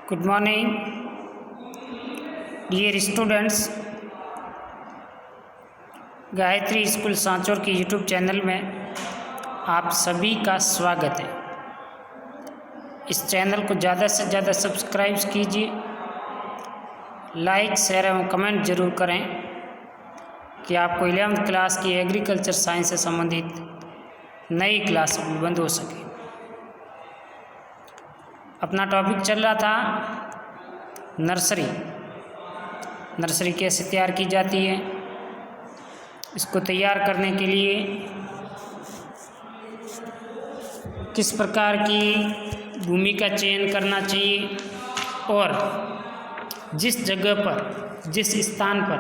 Good morning dear students. Gayatri school Sanchore के YouTube channel में आप सभी का स्वागत है। इस चैनल को ज़्यादा से ज़्यादा सब्सक्राइब कीजिए, लाइक शेयर एवं कमेंट जरूर करें कि आपको 11वीं क्लास की एग्रीकल्चर साइंस से संबंधित नई क्लास उपलब्ध हो सके। अपना टॉपिक चल रहा था नर्सरी। नर्सरी कैसे तैयार की जाती है, इसको तैयार करने के लिए किस प्रकार की भूमि का चयन करना चाहिए और जिस जगह पर, जिस स्थान पर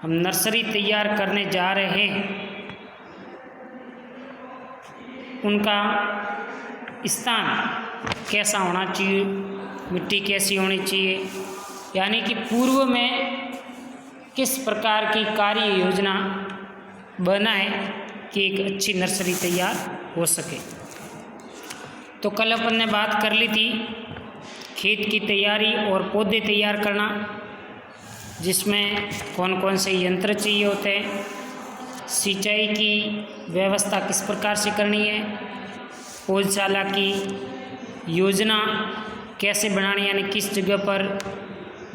हम नर्सरी तैयार करने जा रहे हैं उनका स्थान कैसा होना चाहिए, मिट्टी कैसी होनी चाहिए, यानी कि पूर्व में किस प्रकार की कार्य योजना बनाए कि एक अच्छी नर्सरी तैयार हो सके। तो कल अपन ने बात कर ली थी खेत की तैयारी और पौधे तैयार करना, जिसमें कौन कौन से यंत्र चाहिए होते हैं, सिंचाई की व्यवस्था किस प्रकार से करनी है, पौधशाला की योजना कैसे बनानी, यानी किस जगह पर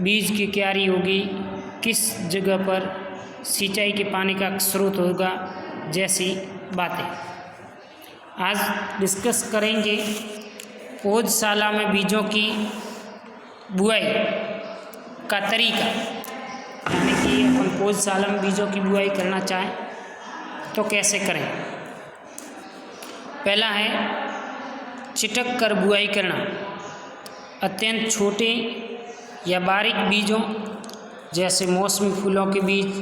बीज की क्यारी होगी, किस जगह पर सिंचाई के पानी का स्रोत होगा, जैसी बातें आज डिस्कस करेंगे। पौधशाला में बीजों की बुआई का तरीका, यानी कि अपन पौधशाला में बीजों की बुआई करना चाहें तो कैसे करें। पहला है छिटक कर बुआई करना। अत्यंत छोटे या बारीक बीजों जैसे मौसमी फूलों के बीज,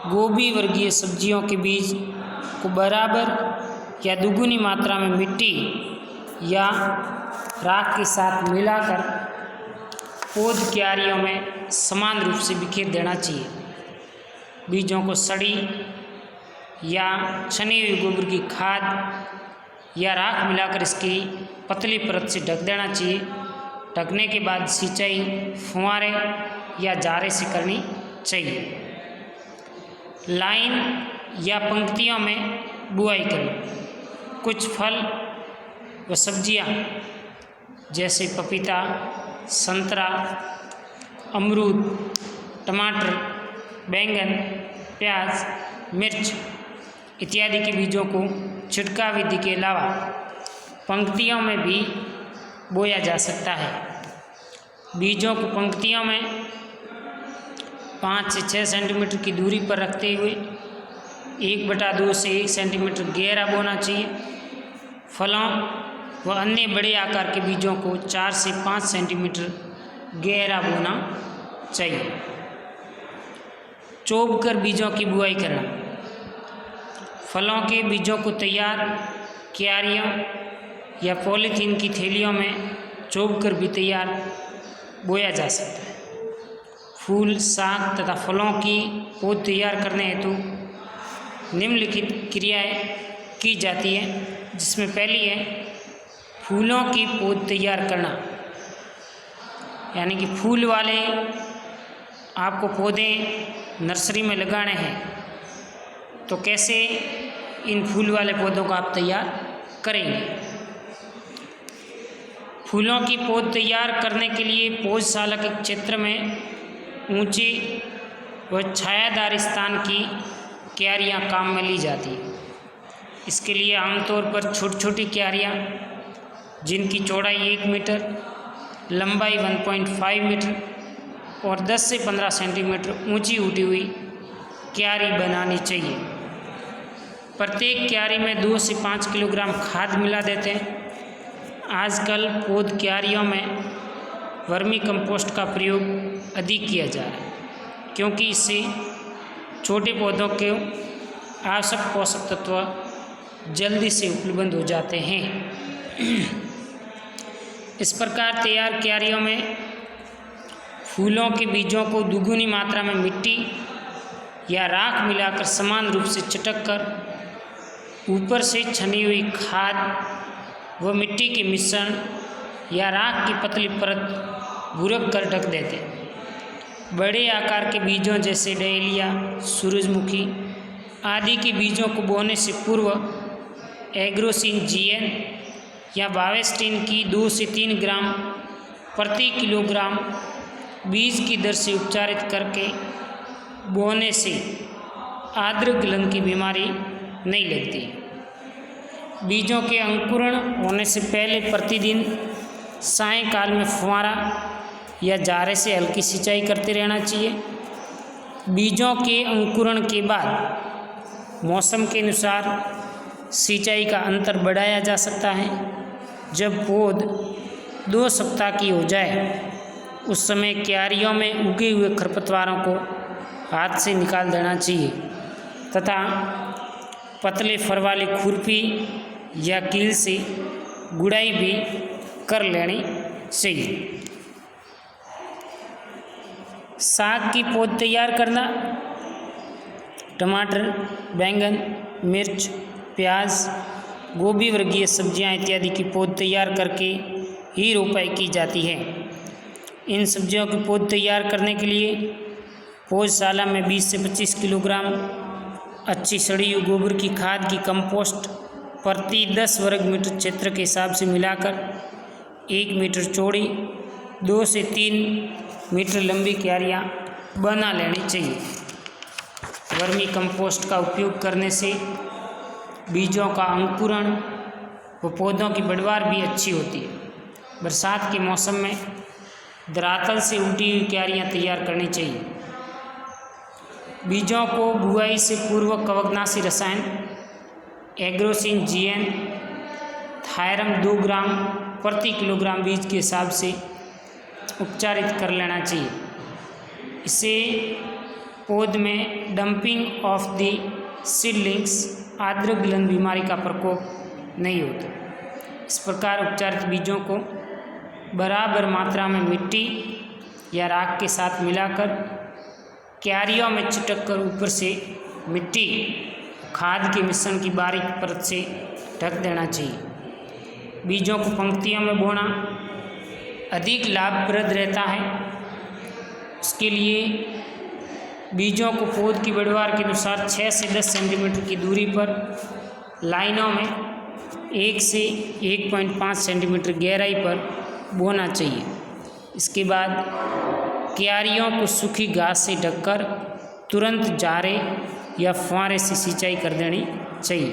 गोभी वर्गीय सब्जियों के बीज को बराबर या दुगुनी मात्रा में मिट्टी या राख के साथ मिलाकर पौध क्यारियों में समान रूप से बिखेर देना चाहिए। बीजों को सड़ी या छनी हुई गोबर की खाद या राख मिलाकर इसकी पतली परत से ढक देना चाहिए। ढकने के बाद सिंचाई फुहारे या जारे से करनी चाहिए। लाइन या पंक्तियों में बुआई करनी। कुछ फल व सब्जियां जैसे पपीता, संतरा, अमरूद, टमाटर, बैंगन, प्याज, मिर्च इत्यादि के बीजों को छिड़काव विधि के अलावा पंक्तियों में भी बोया जा सकता है। बीजों को पंक्तियों में 5 से 6 सेंटीमीटर की दूरी पर रखते हुए 1/2 से 1 सेंटीमीटर गहरा बोना चाहिए। फलों व अन्य बड़े आकार के बीजों को 4 से 5 सेंटीमीटर गहरा बोना चाहिए। चोब कर बीजों की बुआई करना। फलों के बीजों को तैयार क्यारियों या पॉलीथीन की थैलियों में चोब कर भी तैयार बोया जा सकता है। फूल, साग तथा फलों की पौध तैयार करने हेतु निम्नलिखित क्रियाएं की जाती हैं, जिसमें पहली है फूलों की पौध तैयार करना, यानी कि फूल वाले आपको पौधे नर्सरी में लगाने हैं तो कैसे इन फूल वाले पौधों को आप तैयार करेंगे। फूलों की पौध तैयार करने के लिए पौधशाला के क्षेत्र में ऊंची व छायादार स्थान की क्यारियां काम में ली जाती हैं। इसके लिए आमतौर पर छोटी छोटी क्यारियां जिनकी चौड़ाई 1 मीटर, लंबाई 1.5 मीटर और 10 से 15 सेंटीमीटर ऊंची उठी हुई क्यारी बनानी चाहिए। प्रत्येक क्यारी में 2 से 5 किलोग्राम खाद मिला देते हैं। आजकल पौध क्यारियों में वर्मी कंपोस्ट का प्रयोग अधिक किया जा रहा है, क्योंकि इससे छोटे पौधों के आवश्यक पोषक तत्व जल्दी से उपलब्ध हो जाते हैं। इस प्रकार तैयार क्यारियों में फूलों के बीजों को दुगुनी मात्रा में मिट्टी या राख मिलाकर समान रूप से चटक कर ऊपर से छनी हुई खाद व मिट्टी के मिश्रण या राख की पतली परत भुरक कर ढक देते। बड़े आकार के बीजों जैसे डहेलिया, सूरजमुखी आदि के बीजों को बोने से पूर्व एग्रोसिन जीएन या बावेस्टिन की 2 से 3 ग्राम प्रति किलोग्राम बीज की दर से उपचारित करके बोने से आर्द्र गलन की बीमारी नहीं लगती। बीजों के अंकुरण होने से पहले प्रतिदिन सायंकाल में फुहारा या जारे से हल्की सिंचाई करते रहना चाहिए। बीजों के अंकुरण के बाद मौसम के अनुसार सिंचाई का अंतर बढ़ाया जा सकता है। जब पौध 2 सप्ताह की हो जाए उस समय क्यारियों में उगे हुए खरपतवारों को हाथ से निकाल देना चाहिए तथा पतले फर वाली खुरपी या कील से गुड़ाई भी कर लेनी चाहिए। साग की पौध तैयार करना। टमाटर, बैंगन, मिर्च, प्याज, गोभी वर्गीय सब्जियां इत्यादि की पौध तैयार करके ही रोपाई की जाती है। इन सब्जियों की पौध तैयार करने के लिए पौधशाला में 20 से 25 किलोग्राम अच्छी सड़ी हुई गोबर की खाद की कंपोस्ट प्रति 10 वर्ग मीटर क्षेत्र के हिसाब से मिलाकर 1 मीटर चौड़ी 2 से 3 मीटर लंबी क्यारियाँ बना लेनी चाहिए। वर्मी कंपोस्ट का उपयोग करने से बीजों का अंकुरण व पौधों की बढ़वार भी अच्छी होती है। बरसात के मौसम में धरातल से उल्टी हुई क्यारियाँ तैयार करनी चाहिए। बीजों को बुआई से पूर्व कवकनाशी रसायन एग्रोसिन जीएन थायरम 2 ग्राम प्रति किलोग्राम बीज के हिसाब से उपचारित कर लेना चाहिए। इससे पौध में डंपिंग ऑफ द सीडलिंग्स आर्द्र गलन बीमारी का प्रकोप नहीं होता। इस प्रकार उपचारित बीजों को बराबर मात्रा में मिट्टी या राख के साथ मिलाकर क्यारियों में छिटक कर ऊपर से मिट्टी खाद के मिश्रण की बारीक परत से ढक देना चाहिए। बीजों को पंक्तियों में बोना अधिक लाभप्रद रहता है। इसके लिए बीजों को पौध की बढ़वार के अनुसार 6 से 10 सेंटीमीटर की दूरी पर लाइनों में 1 से 1.5 सेंटीमीटर गहराई पर बोना चाहिए। इसके बाद क्यारियों को सूखी घास से ढककर तुरंत जारे या फुहारे से सिंचाई कर देनी चाहिए।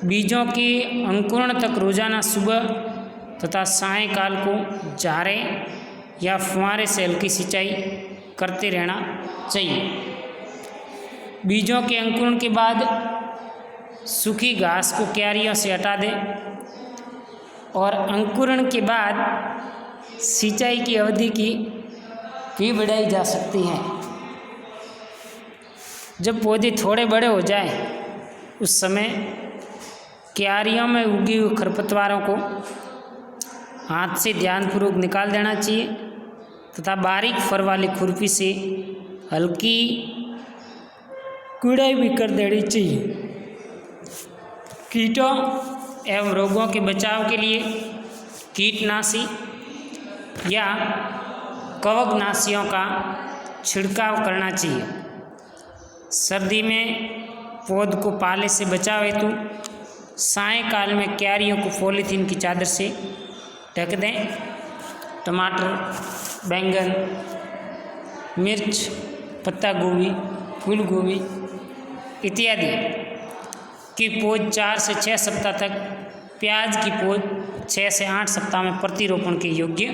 बीजों के अंकुरण तक रोजाना सुबह तथा सायंकाल को जारे या फुहारे से हल्की सिंचाई करते रहना चाहिए। बीजों के अंकुरण के बाद सूखी घास को क्यारियों से हटा दें और अंकुरण के बाद सिंचाई की अवधि की भी बढ़ाई जा सकती है। जब पौधे थोड़े बड़े हो जाएं उस समय क्यारियों में उगी हुई खरपतवारों को हाथ से ध्यानपूर्वक निकाल देना चाहिए तथा बारीक फर वाली खुरपी से हल्की गुड़ाई भी कर देनी चाहिए। कीटों एवं रोगों के बचाव के लिए कीटनाशी या कवकनाशियों का छिड़काव करना चाहिए। सर्दी में पौध को पाले से बचाव हेतु सायंकाल में क्यारियों को पॉलीथीन की चादर से ढक दें। टमाटर, बैंगन, मिर्च, पत्ता गोभी, फूल गोभी इत्यादि की पौध 4 से 6 सप्ताह तक, प्याज की पौध 6 से 8 सप्ताह में प्रतिरोपण के योग्य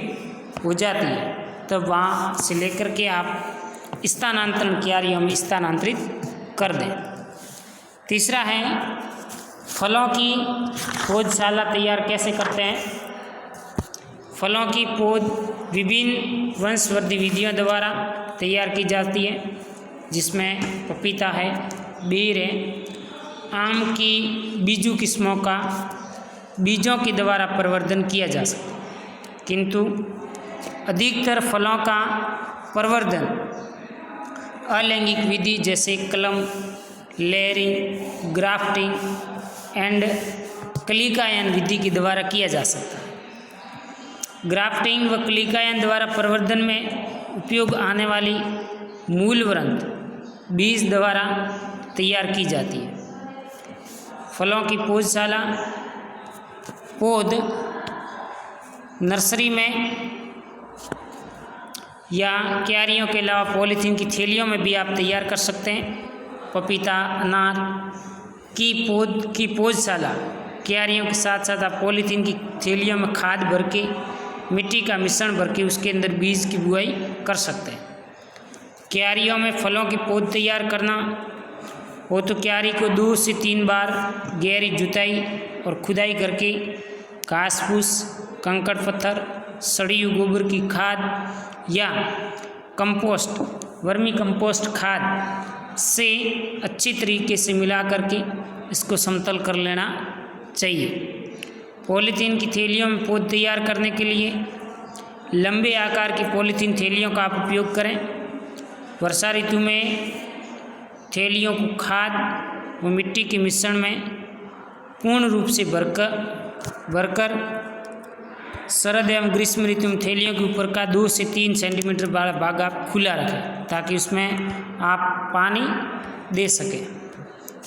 हो जाती है। तब वहाँ से लेकर के आप स्थानांतरण क्यारियों में स्थानांतरित कर दें। तीसरा है फलों की पौधशाला तैयार कैसे करते हैं। फलों की पौध विभिन्न वंशवृद्धि विधियों द्वारा तैयार की जाती है, जिसमें पपीता है, बेर है, आम की बीजू किस्मों का बीजों के द्वारा प्रवर्धन किया जा सकता है, किंतु अधिकतर फलों का प्रवर्धन अलैंगिक विधि जैसे कलम, लेयरिंग, ग्राफ्टिंग एंड कलिकायन विधि के द्वारा किया जा सकता है। ग्राफ्टिंग व कलिकायन द्वारा प्रवर्धन में उपयोग आने वाली मूलवृंत बीज द्वारा तैयार की जाती है। फलों की पौधशाला पौध नर्सरी में या क्यारियों के अलावा पॉलीथीन की थैलियों में भी आप तैयार कर सकते हैं। पपीता, अनार की पौधशाला क्यारियों के साथ साथ आप पॉलीथीन की थैलियों में खाद भर के, मिट्टी का मिश्रण भर के उसके अंदर बीज की बुआई कर सकते हैं। क्यारियों में फलों की पौध तैयार करना हो तो क्यारी को 2 से 3 बार गहरी जुताई और खुदाई करके घास फूस, कंकड़ पत्थर, सड़ी हुई गोबर की खाद या कंपोस्ट, वर्मी कंपोस्ट खाद से अच्छी तरीके से मिला करके इसको समतल कर लेना चाहिए। पॉलीथीन की थैलियों में पौध तैयार करने के लिए लंबे आकार की पॉलीथीन थैलियों का आप उपयोग करें। वर्षा ऋतु में थैलियों को खाद व मिट्टी के मिश्रण में पूर्ण रूप से भरकर शरद एवं ग्रीष्म ऋतु में थैलियों के ऊपर का 2 से 3 सेंटीमीटर वाला भाग आप खुला रखें ताकि उसमें आप पानी दे सकें।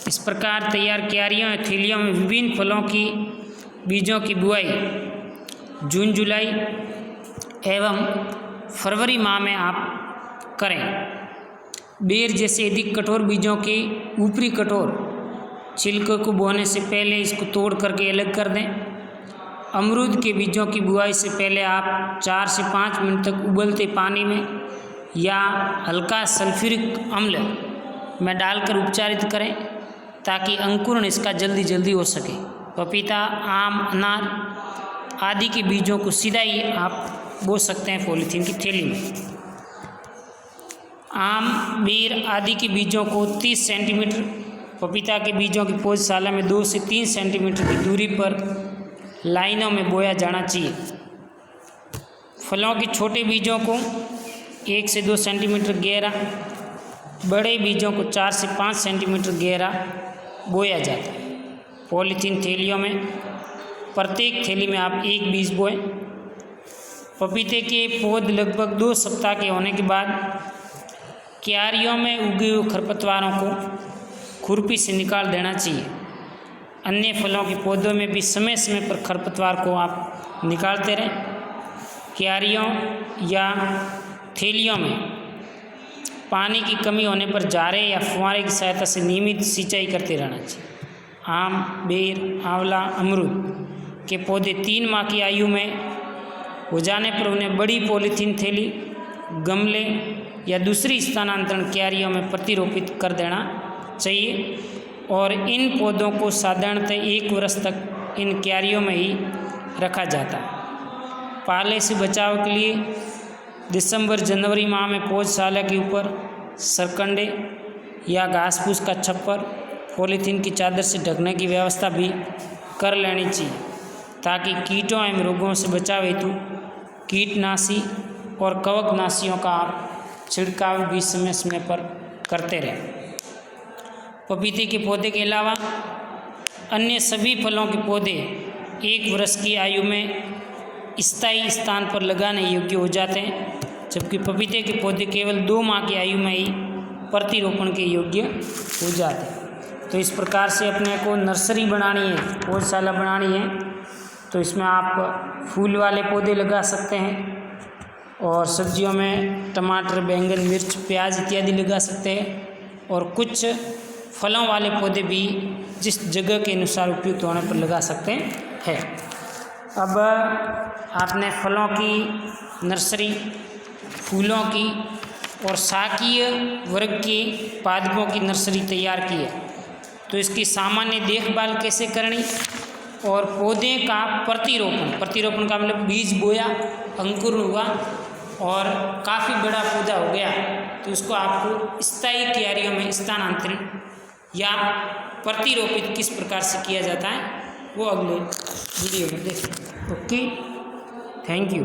इस प्रकार तैयार क्यारियों या थैलियों में विभिन्न फलों की बीजों की बुआई जून जुलाई एवं फरवरी माह में आप करें। बेर जैसे अधिक कठोर बीजों के ऊपरी कठोर छिलके को बोने से पहले इसको तोड़ करके अलग कर दें। अमरूद के बीजों की बुआई से पहले आप 4 से 5 मिनट तक उबलते पानी में या हल्का सल्फ्यूरिक अम्ल में डालकर उपचारित करें ताकि अंकुरण इसका जल्दी हो सके। पपीता, आम, अनार आदि के बीजों को सीधा ही आप बो सकते हैं पॉलीथीन की थैली में। आम, बेर आदि के बीजों को 30 सेंटीमीटर, पपीता के बीजों की पौधशाला में 2 से 3 सेंटीमीटर की दूरी पर लाइनों में बोया जाना चाहिए। फलों के छोटे बीजों को 1 से 2 सेंटीमीटर गहरा, बड़े बीजों को 4 से 5 सेंटीमीटर गहरा बोया जाता है। पॉलीथीन थैलियों में प्रत्येक थैली में आप 1 बीज बोएं। पपीते के पौध लगभग 2 सप्ताह के होने के बाद क्यारियों में उगे हुए खरपतवारों को खुरपी से निकाल देना चाहिए। अन्य फलों के पौधों में भी समय समय पर खरपतवार को आप निकालते रहें। क्यारियों या थैलियों में पानी की कमी होने पर जारे या फुहारे की सहायता से नियमित सिंचाई करते रहना चाहिए। आम, बेर, आंवला, अमरूद के पौधे 3 माह की आयु में हो जाने पर उन्हें बड़ी पॉलीथीन थैली, गमले या दूसरी स्थानांतरण क्यारियों में प्रतिरोपित कर देना चाहिए और इन पौधों को साधारणतः 1 वर्ष तक इन क्यारियों में ही रखा जाता है। पाले से बचाव के लिए दिसंबर जनवरी माह में पौधशाला के ऊपर सरकंडे या घास फूस का छप्पर पॉलीथीन की चादर से ढकने की व्यवस्था भी कर लेनी चाहिए ताकि कीटों एवं रोगों से बचाव हेतु कीटनाशी और कवकनाशियों का आप छिड़काव भी समय समय पर करते रहें। पपीते के पौधे के अलावा अन्य सभी फलों के पौधे 1 वर्ष की आयु में स्थायी स्थान पर लगाने योग्य हो जाते हैं, जबकि पपीते के पौधे केवल 2 माह की आयु में ही प्रतिरोपण के योग्य हो जाते हैं। तो इस प्रकार से अपने को नर्सरी बनानी है, पौधशाला बनानी है, तो इसमें आप फूल वाले पौधे लगा सकते हैं और सब्जियों में टमाटर, बैंगन, मिर्च, प्याज इत्यादि लगा सकते हैं और कुछ फलों वाले पौधे भी जिस जगह के अनुसार उपयुक्त होने पर लगा सकते हैं। अब आपने फलों की नर्सरी, फूलों की और शाकीय वर्ग के पादपों की नर्सरी तैयार की है, तो इसकी सामान्य देखभाल कैसे करनी और पौधे का प्रतिरोपण का मतलब बीज बोया, अंकुर हुआ और काफ़ी बड़ा पौधा हो गया तो उसको आपको स्थायी क्यारियों में स्थानांतरित या प्रतिरोपित किस प्रकार से किया जाता है वो अगले वीडियो में देखें। Okay, thank you.